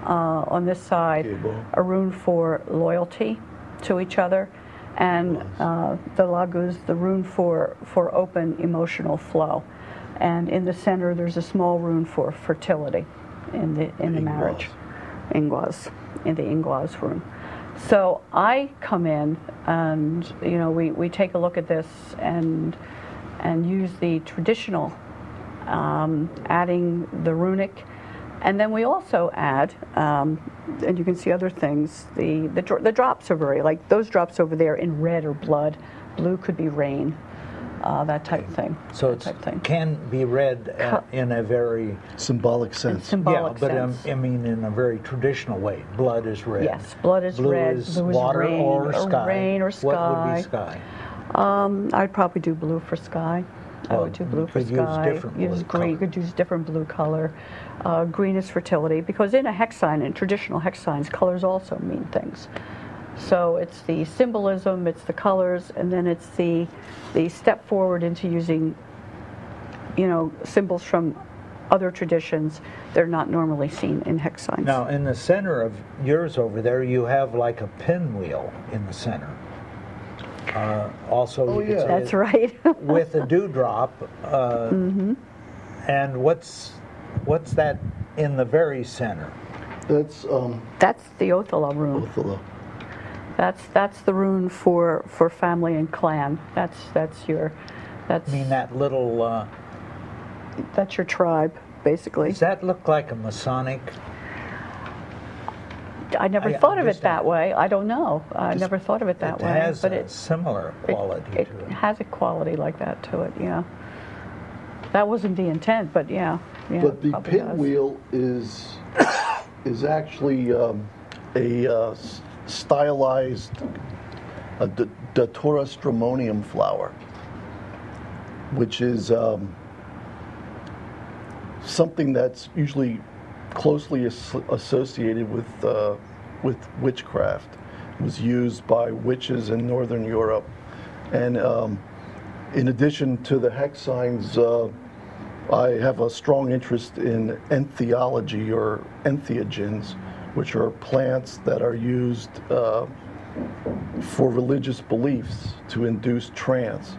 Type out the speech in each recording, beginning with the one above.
on this side, a rune for loyalty to each other, and the lagus, the rune for open emotional flow. And in the center, there's a small rune for fertility in the marriage, Ingwas, in the Ingwas rune. So I come in, and we take a look at this and use the traditional, adding the runic, and then we also add, and you can see other things. The drops are very, like those drops over there in red or blood, blue could be rain. That type of thing. So it can be read in a very symbolic sense. Symbolic sense. But I mean in a very traditional way. Blood is red. Yes, blood is blue red. Is blue is water rain, or sky. Rain or sky. What would be sky? I'd probably do blue for sky. I would do blue for sky. Use green. You could use different blue color. Green is fertility, because in a hex sign, in traditional hex signs, colors also mean things. So it's the symbolism, it's the colors, and then it's the step forward into using, symbols from other traditions that are not normally seen in hex signs. Now, in the center of yours over there, you have like a pinwheel in the center. Also, you could say that's right. with a dewdrop. And what's that in the very center? That's the Othala rune. Othala. That's the rune for family and clan. That's I mean that little. That's your tribe, basically. Does that look like a Masonic? I never thought of it that way. I don't know. I never thought of it that way. It has a similar quality to it. It has a quality like that to it. Yeah. That wasn't the intent, but yeah. But the pinwheel is actually a stylized Datura stramonium flower, which is something that's usually closely associated with witchcraft. It was used by witches in Northern Europe, and in addition to the hex signs, I have a strong interest in entheology or entheogens, which are plants that are used for religious beliefs to induce trance.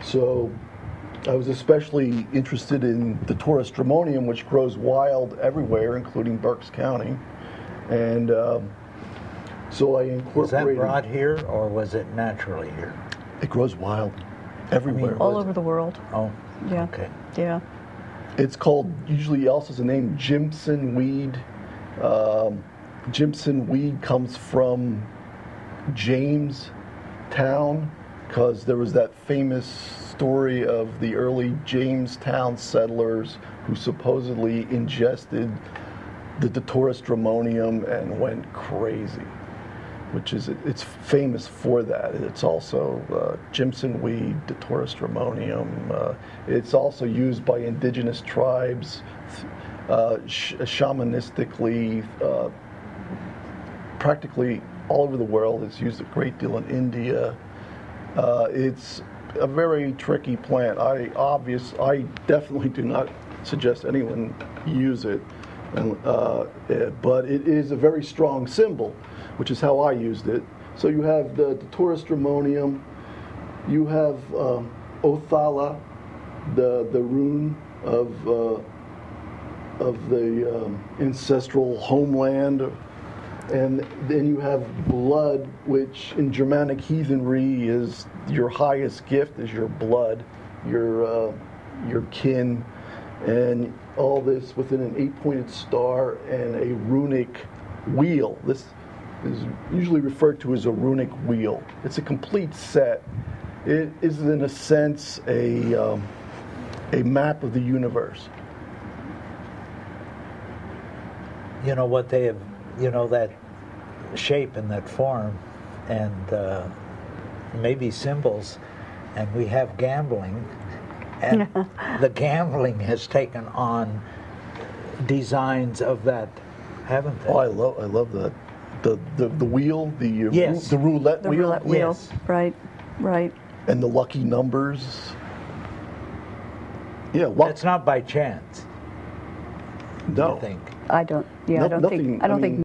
So I was especially interested in the Datura stramonium, which grows wild everywhere, including Berks County. And so I incorporated... Was that brought here, or was it naturally here? It grows wild everywhere. All over the world. Oh, yeah. Okay. Yeah. It's called, usually else has a name, Jimson weed. Jimson weed comes from Jamestown, because there was that famous story of the early Jamestown settlers who supposedly ingested the Datura stramonium and went crazy, which is, it's famous for that. It's also Jimson weed, Datura stramonium. It's also used by indigenous tribes, shamanistically, practically all over the world. It's used a great deal in India. It's a very tricky plant. I definitely do not suggest anyone use it, but it is a very strong symbol, which is how I used it. So you have the Datura stramonium, you have Othala, the rune of the ancestral homeland, and then you have blood, which in Germanic heathenry is your highest gift, is your blood, your kin, and all this within an 8-pointed star and a runic wheel. This is usually referred to as a runic wheel. It's a complete set. It is, in a sense, a map of the universe. You know what they have, that shape and that form, and maybe symbols, and we have gambling, and the gambling has taken on designs of that, haven't they? Oh, I love that. The wheel, yes. the roulette wheel. The roulette wheel, yes. Right. And the lucky numbers. Yeah, It's not by chance. No. I think. I don't. Yeah, I don't think. I mean,